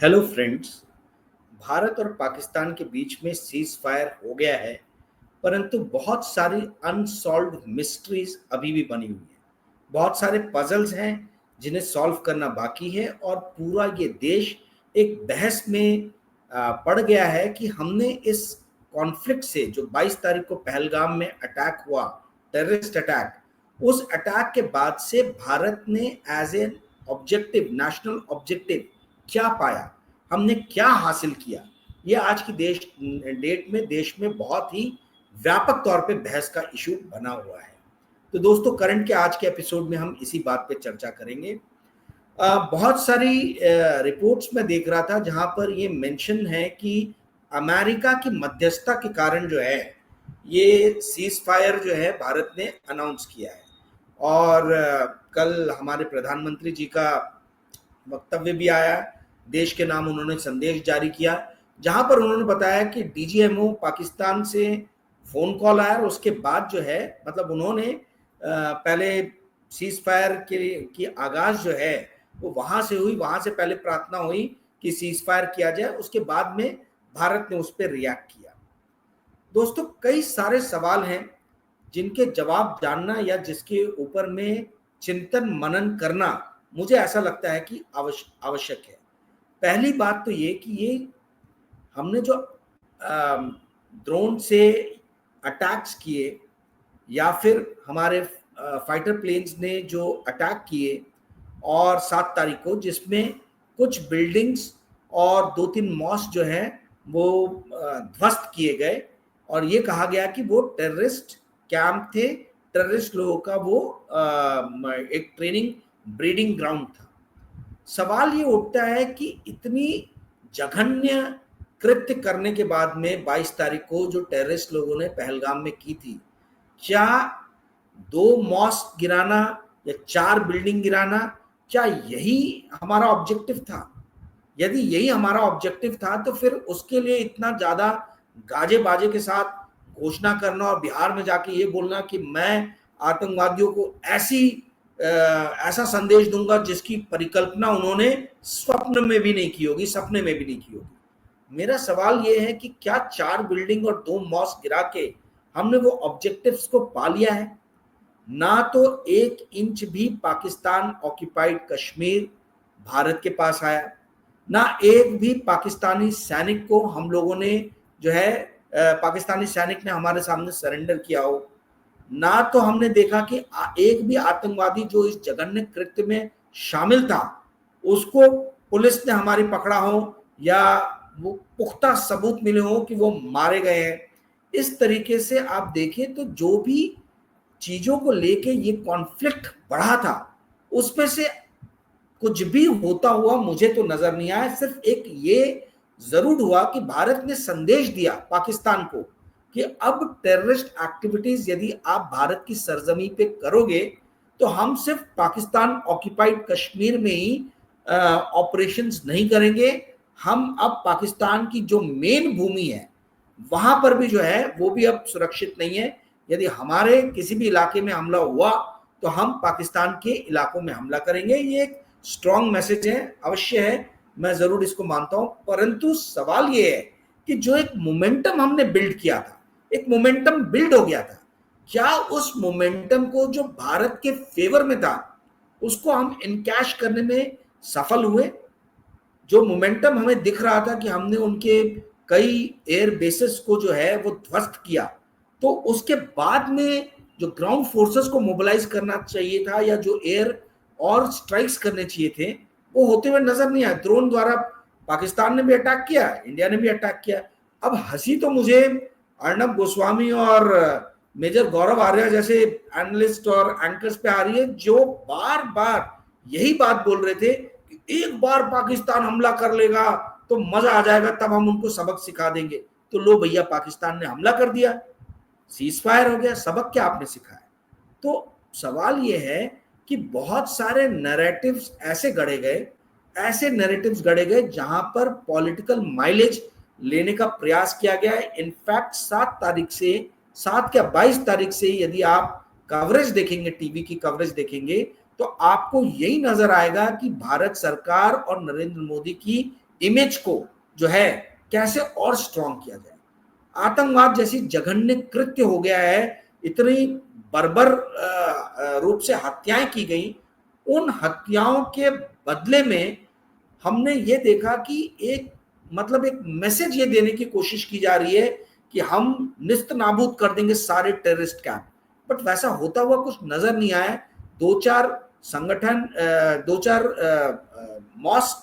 Hello friends. Bharat और पाकिस्तान के बीच में सीज फायर हो गया है, परंतु बहुत सारी अनसॉल्व्ड मिस्ट्रीज अभी भी बनी हुई है। बहुत सारे पजल्स हैं जिन्हें सॉल्व करना बाकी है और पूरा ये देश एक बहस में पड़ गया है कि हमने इस कॉन्फ्लिक्ट से जो 22 तारीख को पहलगाम में अटैक हुआ, टेररिस्ट अटैक, उस अटैक के बाद से भारत ने as an objective, national objective क्या पाया, हमने क्या हासिल किया, ये आज की डेट में देश में बहुत ही व्यापक तौर पे बहस का इशू बना हुआ है। तो दोस्तों, करंट के आज के एपिसोड में हम इसी बात पे चर्चा करेंगे। बहुत सारी रिपोर्ट्स में देख रहा था जहां पर ये मेंशन है कि अमेरिका की मध्यस्थता के कारण जो है ये सीज फायर जो है भारत ने अनाउंस किया है। और कल हमारे प्रधानमंत्री जी का वक्तव्य भी आया, देश के नाम उन्होंने संदेश जारी किया जहां पर उन्होंने बताया कि डीजीएमओ पाकिस्तान से फोन कॉल आया और उसके बाद जो है मतलब उन्होंने पहले सीज फायर की आगाज जो है वो वहां से हुई, वहां से पहले प्रार्थना हुई कि सीज फायर किया जाए, उसके बाद में भारत ने उस पर रिएक्ट किया। दोस्तों, कई सारे सवाल हैं जिनके जवाब जानना या जिसके ऊपर में चिंतन मनन करना मुझे ऐसा लगता है कि आवश्यक है। पहली बात तो ये कि ये हमने जो ड्रोन से अटैक्स किए या फिर हमारे फाइटर प्लेन्स ने जो अटैक किए और 7 तारीख को जिसमें कुछ बिल्डिंग्स और 2-3 मॉस्क जो है वो ध्वस्त किए गए और ये कहा गया कि वो टेररिस्ट कैंप थे, टेररिस्ट लोगों का वो एक ट्रेनिंग ब्रीडिंग ग्राउंड था। सवाल ये उठता है कि इतनी जघन्य कृत्य करने के बाद में 22 तारीख को जो टेररिस्ट लोगों ने पहलगाम में की थी, क्या 2 मॉस्क गिराना या 4 बिल्डिंग गिराना, क्या यही हमारा ऑब्जेक्टिव था? यदि यही हमारा ऑब्जेक्टिव था तो फिर उसके लिए इतना ज्यादा गाजे बाजे के साथ घोषणा करना और बिहार में जाके ये बोलना कि मैं आतंकवादियों को ऐसा संदेश दूंगा जिसकी परिकल्पना उन्होंने स्वप्न में भी नहीं की होगी, सपने में भी नहीं की होगी। मेरा सवाल ये है कि क्या 4 बिल्डिंग और 2 मॉस्क गिरा के हमने वो ऑब्जेक्टिव्स को पा लिया है? ना तो 1 इंच भी पाकिस्तान ऑक्यूपाइड कश्मीर भारत के पास आया, ना एक भी पाकिस्तानी सैनिक को हम लोगों ने जो है पाकिस्तानी सैनिक ने हमारे सामने सरेंडर किया हो, ना तो हमने देखा कि एक भी आतंकवादी जो इस जघन्य कृत्य में शामिल था उसको पुलिस ने हमारी पकड़ा हो या वो पुख्ता सबूत मिले हो कि वो मारे गए हैं। इस तरीके से आप देखें तो जो भी चीजों को लेके ये कॉन्फ्लिक्ट बढ़ा था उसमें से कुछ भी होता हुआ मुझे तो नजर नहीं आया। सिर्फ एक ये जरूर हुआ कि भारत ने संदेश दिया पाकिस्तान को कि अब टेररिस्ट एक्टिविटीज यदि आप भारत की सरजमी पे करोगे तो हम सिर्फ पाकिस्तान ऑक्यूपाइड कश्मीर में ही ऑपरेशंस नहीं करेंगे, हम अब पाकिस्तान की जो मेन भूमि है वहां पर भी जो है वो भी अब सुरक्षित नहीं है। यदि हमारे किसी भी इलाके में हमला हुआ तो हम पाकिस्तान के इलाकों में हमला करेंगे। ये एक स्ट्रॉन्ग मैसेज है, अवश्य है, मैं जरूर इसको मानता हूं। परंतु सवाल ये है कि जो एक मोमेंटम हमने बिल्ड किया था, एक मोमेंटम बिल्ड हो गया था, क्या उस मोमेंटम को जो भारत के फेवर में था उसको हम इनकैश करने में सफल हुए? जो मोमेंटम हमें दिख रहा था कि हमने उनके कई एयर बेसिस को जो है वो ध्वस्त किया, तो उसके बाद में जो ग्राउंड फोर्सेस को मोबिलाइज करना चाहिए था या जो एयर और स्ट्राइक्स करने चाहिए थे वो होते हुए नजर नहीं आए। ड्रोन द्वारा पाकिस्तान ने भी अटैक किया, इंडिया ने भी अटैक किया। अब हंसी तो मुझे अर्नब गोस्वामी और मेजर गौरव आर्या जैसे एनालिस्ट और एंकर्स पे आ रही है जो बार बार यही बात बोल रहे थे कि एक बार पाकिस्तान हमला कर लेगा तो मजा आ जाएगा, तब हम उनको सबक सिखा देंगे। तो लो भैया, पाकिस्तान ने हमला कर दिया, सीज फायर हो गया, सबक क्या आपने सिखाया? तो सवाल यह है कि बहुत सारे नैरेटिव्स ऐसे नैरेटिव्स गढ़े गए जहां पर पॉलिटिकल माइलेज लेने का प्रयास किया गया है। इनफैक्ट 7 तारीख से 7 क्या 22 तारीख से यदि आप कवरेज देखेंगे, टीवी की कवरेज देखेंगे तो आपको यही नजर आएगा कि भारत सरकार और नरेंद्र मोदी की इमेज को जो है कैसे और स्ट्रॉन्ग किया जाए। आतंकवाद जैसी जघन्य कृत्य हो गया है, इतनी बर्बर रूप से हत्याएं की गई, उन हत्याओं के बदले में हमने ये देखा कि एक मतलब एक मैसेज ये देने की कोशिश की जा रही है कि हम निस्त नाबूद कर देंगे सारे टेररिस्ट कैंप, बट वैसा होता हुआ कुछ नजर नहीं आया। दो चार संगठन, दो चार मॉस्क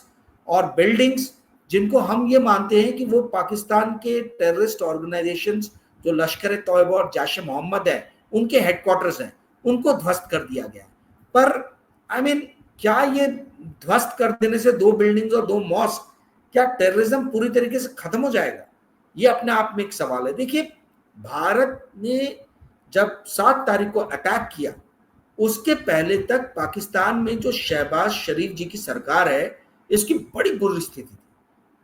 और बिल्डिंग्स जिनको हम ये मानते हैं कि वो पाकिस्तान के टेररिस्ट ऑर्गेनाइजेशंस जो लश्कर तोयबा और जैश मोहम्मद है उनके हेडक्वार्टर्स हैं, उनको ध्वस्त कर दिया गया। पर आई मीन क्या ये ध्वस्त कर देने से, दो बिल्डिंग्स और दो मॉस्क, क्या टेररिज्म पूरी तरीके से खत्म हो जाएगा? ये अपने आप में एक सवाल है। देखिए, भारत ने जब 7 तारीख को अटैक किया, उसके पहले तक पाकिस्तान में जो शहबाज शरीफ जी की सरकार है, इसकी बड़ी बुरी स्थिति थी।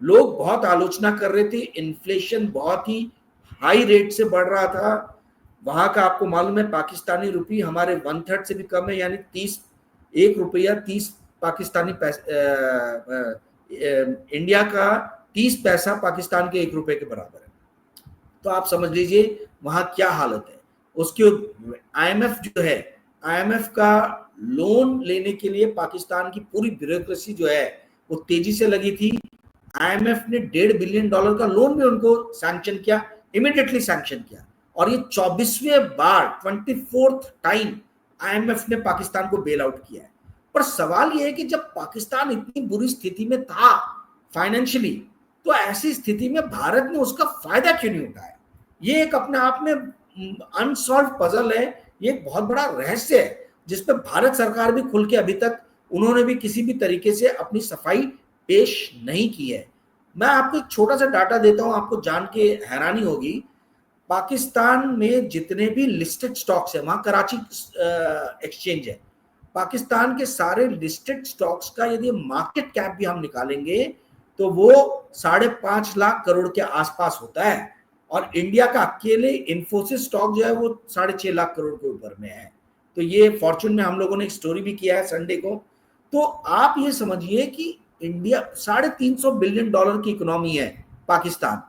लोग बहुत आलोचना कर रहे थे, इन्फ्लेशन बहुत ही हाई रेट से बढ़ रहा था। वहां का आपको मालूम है पाकिस्तानी रुपी हमारे 1/3 से भी कम है, यानी 1 रुपया 30 पाकिस्तानी पैसे, इंडिया का 30 पैसा पाकिस्तान के 1 रुपए के बराबर है। तो आप समझ लीजिए वहां क्या हालत है। उसके आईएमएफ जो है, आईएमएफ का लोन लेने के लिए पाकिस्तान की पूरी ब्यूरोक्रेसी जो है वो तेजी से लगी थी। आईएमएफ ने $1.5 बिलियन का लोन भी उनको सैंक्शन किया, इमीडिएटली सैंक्शन किया, और ये 24वें बार 24th टाइम आईएमएफ ने पाकिस्तान को बेल आउट किया है। पर सवाल ये है कि जब पाकिस्तान इतनी बुरी स्थिति में था फाइनेंशियली, तो ऐसी स्थिति में भारत ने उसका फायदा क्यों नहीं उठाया? ये एक अपने आप में अनसॉल्व पजल है, ये एक बहुत बड़ा रहस्य है जिसपे भारत सरकार भी खुल के अभी तक उन्होंने भी किसी भी तरीके से अपनी सफाई पेश नहीं की है। मैं आपको एक छोटा सा डाटा देता हूं, आपको जान के हैरानी होगी। पाकिस्तान में जितने भी लिस्टेड स्टॉक्स है, वहां कराची एक्सचेंज है, पाकिस्तान के सारे लिस्टेड स्टॉक्स का यदि मार्केट कैप भी हम निकालेंगे तो वो 5.5 लाख करोड़ के आसपास होता है, और इंडिया का अकेले इन्फोसिस स्टॉक जो है वो 6.5 लाख करोड़ के ऊपर में है। तो ये फॉर्चून में हम लोगों ने एक स्टोरी भी किया है संडे को। तो आप ये समझिए कि इंडिया $350 बिलियन की इकोनॉमी है पाकिस्तान,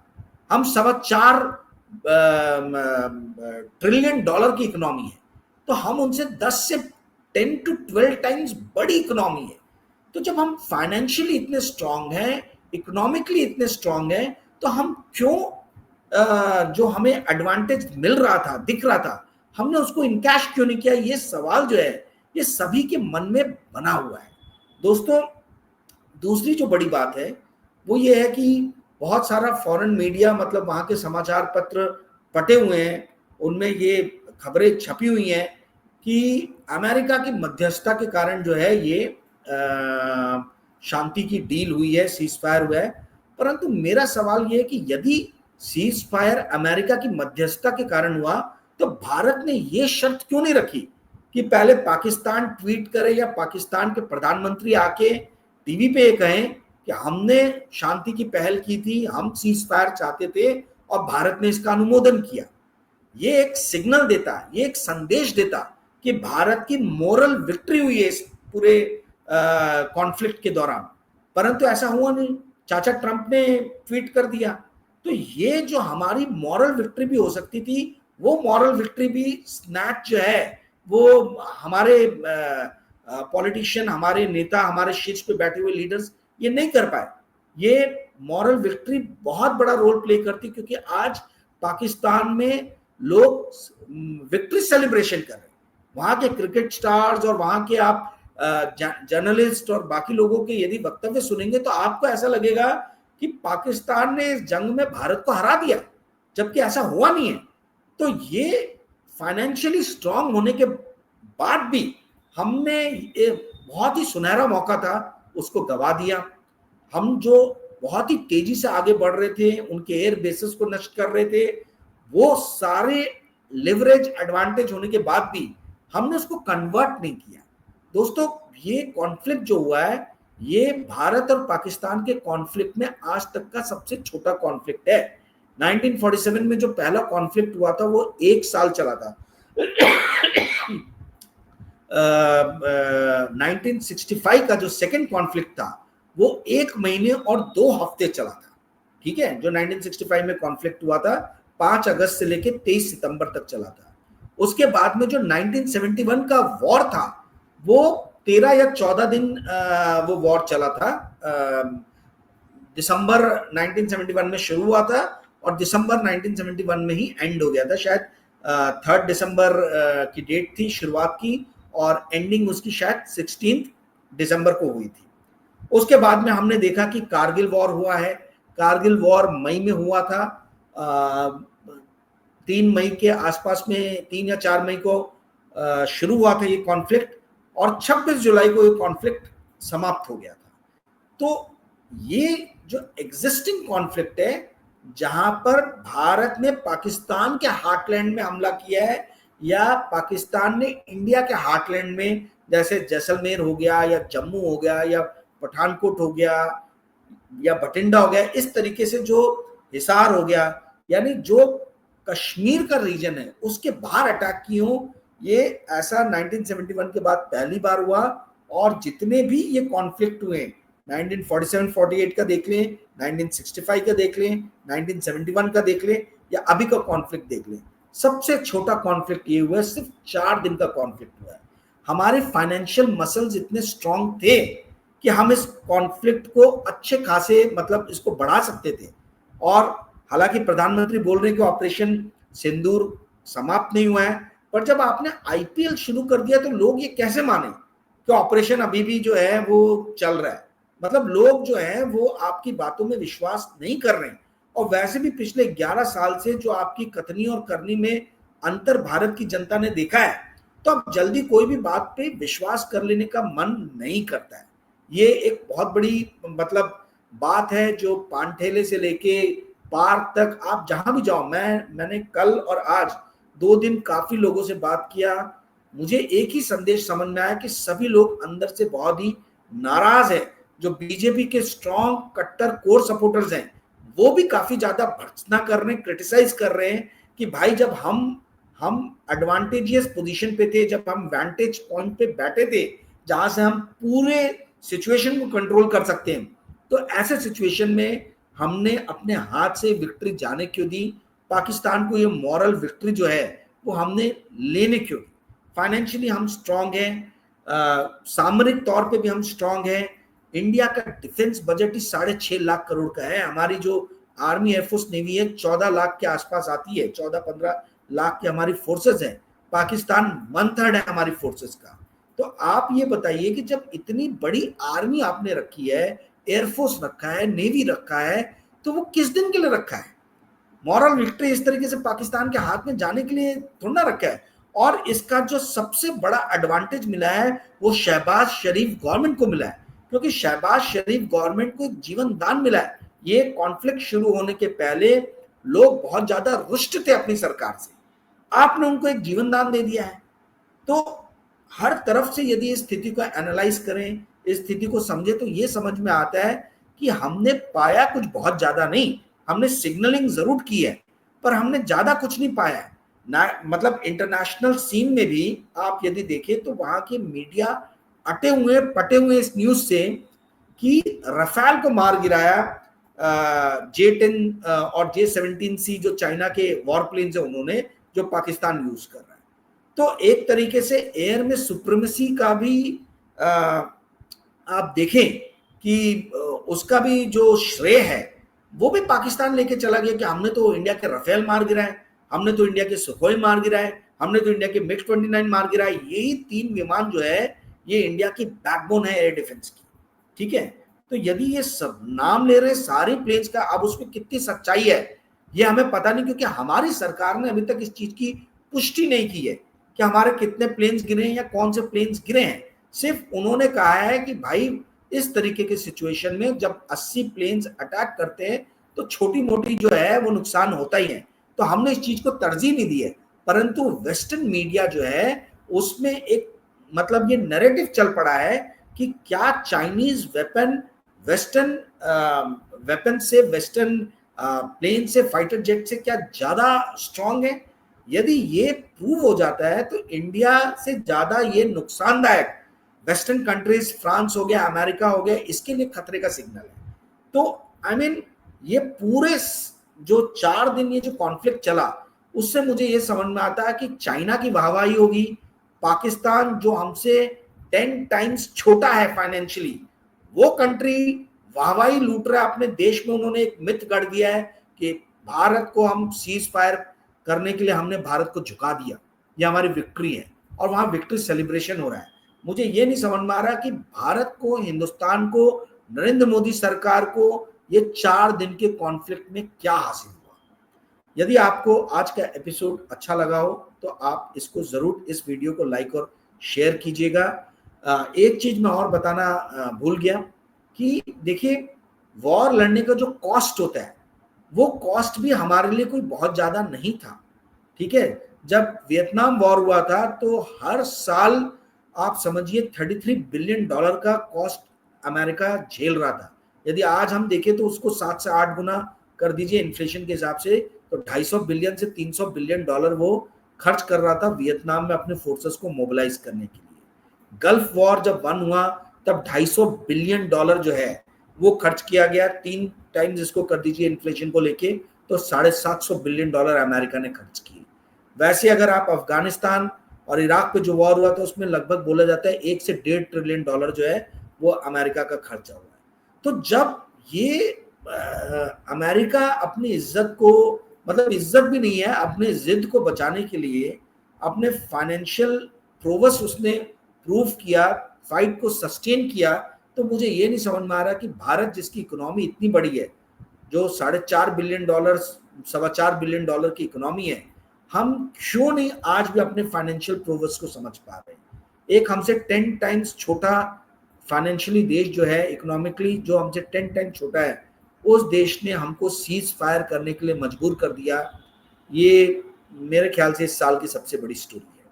हम $4.25 ट्रिलियन की इकोनॉमी है, तो हम उनसे 10 से 10 to 12 टाइम्स बड़ी इकोनॉमी है। तो जब हम फाइनेंशियली इतने स्ट्रांग हैं, इकोनॉमिकली इतने स्ट्रांग हैं, तो हम क्यों जो हमें एडवांटेज मिल रहा था, दिख रहा था, हमने उसको इनकैश क्यों नहीं किया? ये सवाल जो है ये सभी के मन में बना हुआ है। दोस्तों, दूसरी जो बड़ी बात है वो ये है कि बहुत सारा फॉरेन मीडिया, मतलब वहां के समाचार पत्र पटे हुए हैं, उनमें ये खबरें छपी हुई हैं कि अमेरिका की मध्यस्थता के कारण जो है ये शांति की डील हुई है, सीज फायर हुआ है। परंतु मेरा सवाल ये है कि यदि सीज फायर अमेरिका की मध्यस्थता के कारण हुआ, तो भारत ने ये शर्त क्यों नहीं रखी कि पहले पाकिस्तान ट्वीट करे या पाकिस्तान के प्रधानमंत्री आके टीवी पे ये कहें कि हमने शांति की पहल की थी, हम सीज फायर चाहते थे और भारत ने इसका अनुमोदन किया। ये एक सिग्नल देता, ये एक संदेश देता कि भारत की मोरल विक्ट्री हुई है इस पूरे कॉन्फ्लिक्ट के दौरान। परंतु ऐसा हुआ नहीं, चाचा ट्रंप ने ट्वीट कर दिया। तो ये जो हमारी मॉरल विक्ट्री भी हो सकती थी, वो मॉरल विक्ट्री भी स्नैच जो है वो हमारे पॉलिटिशियन, हमारे नेता, हमारे शीर्ष पे बैठे हुए लीडर्स ये नहीं कर पाए। ये मॉरल विक्ट्री बहुत बड़ा रोल प्ले करती, क्योंकि आज पाकिस्तान में लोग विक्ट्री सेलिब्रेशन कर रहे हैं। वहां के क्रिकेट स्टार्स और वहां के आप जर्नलिस्ट और बाकी लोगों के यदि वक्तव्य सुनेंगे तो आपको ऐसा लगेगा कि पाकिस्तान ने इस जंग में भारत को हरा दिया, जबकि ऐसा हुआ नहीं है। तो ये फाइनेंशियली स्ट्रांग होने के बाद भी हमने बहुत ही सुनहरा मौका था, उसको गवा दिया। हम जो बहुत ही तेजी से आगे बढ़ रहे थे, उनके एयर बेसिस को नष्ट कर रहे थे, वो सारे लिवरेज एडवांटेज होने के बाद भी हमने उसको कन्वर्ट नहीं किया। दोस्तों, ये कॉन्फ्लिक्ट जो हुआ है, ये भारत और पाकिस्तान के कॉन्फ्लिक्ट में आज तक का सबसे छोटा कॉन्फ्लिक्ट है। 1947 में जो पहला कॉन्फ्लिक्ट हुआ था वो 1 साल चला था। 1965 का जो सेकेंड कॉन्फ्लिक्ट था वो 1 महीने और 2 हफ्ते चला था। ठीक है, जो 1965 में कॉन्फ्लिक्ट हुआ था 5 अगस्त से लेकर 23 सितंबर तक चला था। उसके बाद में जो 1971 का वॉर था वो 13 या 14 दिन वो वॉर चला था। दिसंबर 1971 में शुरू हुआ था और दिसंबर 1971 में ही एंड हो गया था। शायद 3 दिसंबर की डेट थी शुरुआत की और एंडिंग उसकी शायद 16 दिसंबर को हुई थी। उसके बाद में हमने देखा कि कारगिल वॉर हुआ है। कारगिल वॉर मई में हुआ था। 3 मई के आसपास में, 3 या 4 मई को शुरू हुआ था ये कॉन्फ्लिक्ट और 26 जुलाई को ये कॉन्फ्लिक्ट समाप्त हो गया था। तो ये जो एग्जिस्टिंग कॉन्फ्लिक्ट है जहां पर भारत ने पाकिस्तान के हार्टलैंड में हमला किया है या पाकिस्तान ने इंडिया के हार्टलैंड में, जैसे जैसलमेर हो गया या जम्मू हो गया या पठानकोट हो गया या बठिंडा हो गया, इस तरीके से जो हिसार हो गया, यानी जो कश्मीर का रीजन है उसके बाहर अटैक किए हो, ये ऐसा 1971 के बाद पहली बार हुआ। और जितने भी ये कॉन्फ्लिक्ट हुए 1947-48 का देख लें, 1965 का देख लें, 1971 का देख लें या अभी का कॉन्फ्लिक्ट देख लें, सबसे छोटा कॉन्फ्लिक्ट ये हुआ है, सिर्फ 4 दिन का कॉन्फ्लिक्ट हुआ है। हमारे फाइनेंशियल मसल्स इतने स्ट्रांग थे कि हम इस कॉन्फ्लिक्ट को अच्छे खासे मतलब इसको बढ़ा सकते थे। और हालांकि प्रधानमंत्री बोल रहे हैं कि ऑपरेशन सिंदूर समाप्त नहीं हुआ है, पर जब आपने आईपीएल शुरू कर दिया तो लोग ये कैसे माने कि ऑपरेशन अभी भी जो है वो चल रहा है। मतलब लोग जो है वो आपकी बातों में विश्वास नहीं कर रहे हैं। और वैसे भी पिछले 11 साल से जो आपकी कथनी और करनी में अंतर भारत की जनता ने देखा है, तो अब जल्दी कोई भी बात पे विश्वास कर लेने का मन नहीं करता है। ये एक बहुत बड़ी मतलब बात है जो पानठेले से लेके पार तक आप जहां भी जाओ, मैंने कल और आज 2 दिन काफी लोगों से बात किया, मुझे एक ही संदेश समझ में आया कि सभी लोग अंदर से बहुत ही नाराज है। जो बीजेपी के स्ट्रॉन्ग कट्टर कोर सपोर्टर्स हैं वो भी काफी ज्यादा भर्त्सना कर रहे हैं, क्रिटिसाइज कर रहे हैं कि भाई जब हम एडवांटेजियस पोजीशन पे थे, जब हम वांटेज पॉइंट पे बैठे थे जहां से हम पूरे सिचुएशन को कंट्रोल कर सकते हैं, तो ऐसे सिचुएशन में हमने अपने हाथ से विक्ट्री जाने क्यों दी? पाकिस्तान को ये मॉरल विक्ट्री जो है वो हमने लेने क्यों दी? फाइनेंशियली हम स्ट्रांग हैं, सामरिक तौर पे भी हम स्ट्रांग हैं। इंडिया का डिफेंस बजट ही 6.5 लाख करोड़ का है। हमारी जो आर्मी एयरफोर्स नेवी है 14 लाख के आसपास आती है, 14-15 लाख की हमारी फोर्सेस हैं। पाकिस्तान 1/3 है हमारी फोर्सेस का। तो आप ये बताइए कि जब इतनी बड़ी आर्मी आपने रखी है, एयरफोर्स रखा है, नेवी रखा है, तो वो किस दिन के लिए रखा है? मॉरल विक्ट्री इस तरीके से पाकिस्तान के हाथ में जाने के लिए थोड़ा ना रखा है। और इसका जो सबसे बड़ा एडवांटेज मिला है वो शहबाज शरीफ गवर्नमेंट को मिला है, क्योंकि शहबाज शरीफ गवर्नमेंट को एक जीवन दान मिला है। ये कॉन्फ्लिक्ट शुरू होने के पहले लोग बहुत ज्यादा रुष्ट थे अपनी सरकार से, आपने उनको एक जीवन दान दे दिया है। तो हर तरफ से यदि इस स्थिति को एनालाइज करें, इस स्थिति को समझे, तो ये समझ में आता है कि हमने पाया कुछ बहुत ज्यादा नहीं, हमने सिग्नलिंग जरूर की है पर हमने ज्यादा कुछ नहीं पाया है ना। मतलब इंटरनेशनल सीन में भी आप यदि देखें तो वहां के मीडिया अटे हुए पटे हुए इस न्यूज से कि रफाल को मार गिराया J-10 और J-17C जो चाइना के वॉर प्लेन्स है उन्होंने, जो पाकिस्तान यूज कर रहा है। तो एक तरीके से एयर में सुप्रीमेसी का भी आप देखें कि उसका भी जो श्रेय है वो भी पाकिस्तान लेके चला गया कि हमने तो इंडिया के रफेल मार गिराए, हमने तो इंडिया के सुखोई मार गिराए, हमने तो इंडिया के MiG-29 मार गिराए। यही 3 विमान जो है ये इंडिया की बैकबोन है एयर डिफेंस की। ठीक है, तो यदि ये सब नाम ले रहे सारे प्लेन्स का, अब उसमें कितनी सच्चाई है ये हमें पता नहीं, क्योंकि हमारी सरकार ने अभी तक इस चीज की पुष्टि नहीं की है कि हमारे कितने प्लेन्स गिरे हैं या कौन से प्लेन्स गिरे हैं। सिर्फ उन्होंने कहा है कि भाई इस तरीके की सिचुएशन में जब 80 प्लेन्स अटैक करते हैं तो छोटी मोटी जो है वो नुकसान होता ही है, तो हमने इस चीज को तरजीह नहीं दी है। परंतु वेस्टर्न मीडिया जो है उसमें एक मतलब ये नैरेटिव चल पड़ा है कि क्या चाइनीज वेपन वेस्टर्न वेपन से, वेस्टर्न प्लेन से, फाइटर जेट से क्या ज्यादा स्ट्रांग है। यदि ये प्रूव हो जाता है तो इंडिया से ज्यादा ये नुकसानदायक वेस्टर्न कंट्रीज, फ्रांस हो गया, अमेरिका हो गया, इसके लिए खतरे का सिग्नल है। तो आई मीन ये पूरे जो 4 दिन ये जो कॉन्फ्लिक्ट चला, उससे मुझे ये समझ में आता है कि चाइना की वाहवाही होगी, पाकिस्तान जो हमसे 10 टाइम्स छोटा है फाइनेंशियली, वो कंट्री वाहवाही लूट रहा है अपने देश में। उन्होंने एक मिथ गढ़ दिया है कि भारत को हम सीज फायर करने के लिए हमने भारत को झुका दिया, ये हमारी विक्ट्री है, और वहां विक्ट्री सेलिब्रेशन हो रहा है। मुझे ये नहीं समझ में आ रहा कि भारत को, हिंदुस्तान को, नरेंद्र मोदी सरकार को ये 4 दिन के कॉन्फ्लिक्ट में क्या हासिल हुआ। यदि आपको आज का एपिसोड अच्छा लगा हो तो आप इसको जरूर, इस वीडियो को लाइक और शेयर कीजिएगा। एक चीज मैं और बताना भूल गया कि देखिए, वॉर लड़ने का जो कॉस्ट होता है, वो कॉस्ट भी हमारे लिए कोई बहुत ज्यादा नहीं था। ठीक है, जब वियतनाम वॉर हुआ था तो हर साल आप समझिए $33 बिलियन का कॉस्ट अमेरिका झेल रहा था। यदि आज हम देखें तो उसको 7 से 8 गुना कर दीजिए इन्फ्लेशन के हिसाब से, तो 250 बिलियन से $300 बिलियन वो खर्च कर रहा था वियतनाम में अपने फोर्सेस को मोबिलाइज करने के लिए। गल्फ वॉर जब वन हुआ तब $250 बिलियन जो है वो खर्च किया गया, 3 टाइम्स इसको कर दीजिए इन्फ्लेशन को लेके, तो $750 बिलियन अमेरिका ने खर्च किए। वैसे अगर आप अफगानिस्तान और इराक पे जो वॉर हुआ था उसमें लगभग बोला जाता है 1 से 1.5 ट्रिलियन डॉलर जो है वो अमेरिका का खर्चा हुआ है। तो जब ये अमेरिका अपनी इज्जत को, मतलब इज्जत भी नहीं है, अपने जिद को बचाने के लिए अपने फाइनेंशियल प्रोवस उसने प्रूव किया, फाइट को सस्टेन किया, तो मुझे ये नहीं समझ में आ रहा कि भारत जिसकी इकोनॉमी इतनी बड़ी है, जो $4.5 बिलियन, $4.25 बिलियन की इकोनॉमी है, हम क्यों नहीं आज भी अपने फाइनेंशियल प्रोग्रेस को समझ पा रहे हैं। एक हमसे 10 टाइम्स छोटा फाइनेंशियली देश जो है, इकोनॉमिकली जो हमसे 10 टाइम्स छोटा है, उस देश ने हमको सीज फायर करने के लिए मजबूर कर दिया। ये मेरे ख्याल से इस साल की सबसे बड़ी स्टोरी है।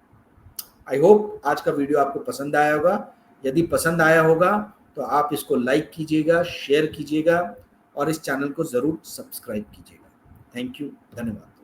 आई होप आज का वीडियो आपको पसंद आया होगा। यदि पसंद आया होगा तो आप इसको लाइक कीजिएगा, शेयर कीजिएगा और इस चैनल को जरूर सब्सक्राइब कीजिएगा। थैंक यू, धन्यवाद।